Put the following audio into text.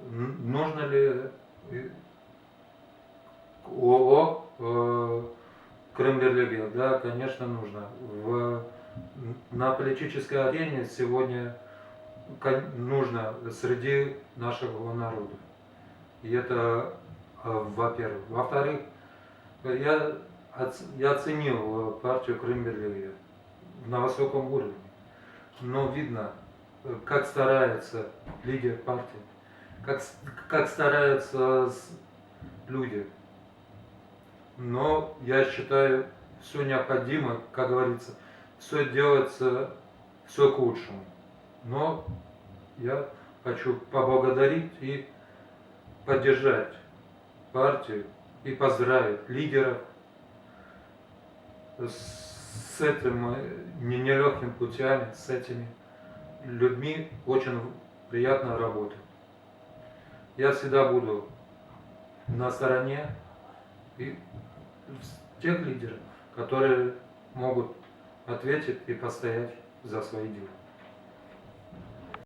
нужно ли ООО Крым Бирлиги? Да, конечно, нужно. На политической арене сегодня нужно среди нашего народа. И это, во-первых. Во-вторых, я оценил партию Крым Бирлиги на высоком уровне. Но видно, как старается лидер партии, как стараются люди. Но я считаю, все необходимо, как говорится, все делается, все к лучшему. Но я хочу поблагодарить и поддержать партию и поздравить лидеров с этим нелегким путями, с этими людьми очень приятно работать. Я всегда буду на стороне и тех лидеров, которые могут ответить и постоять за свои дела.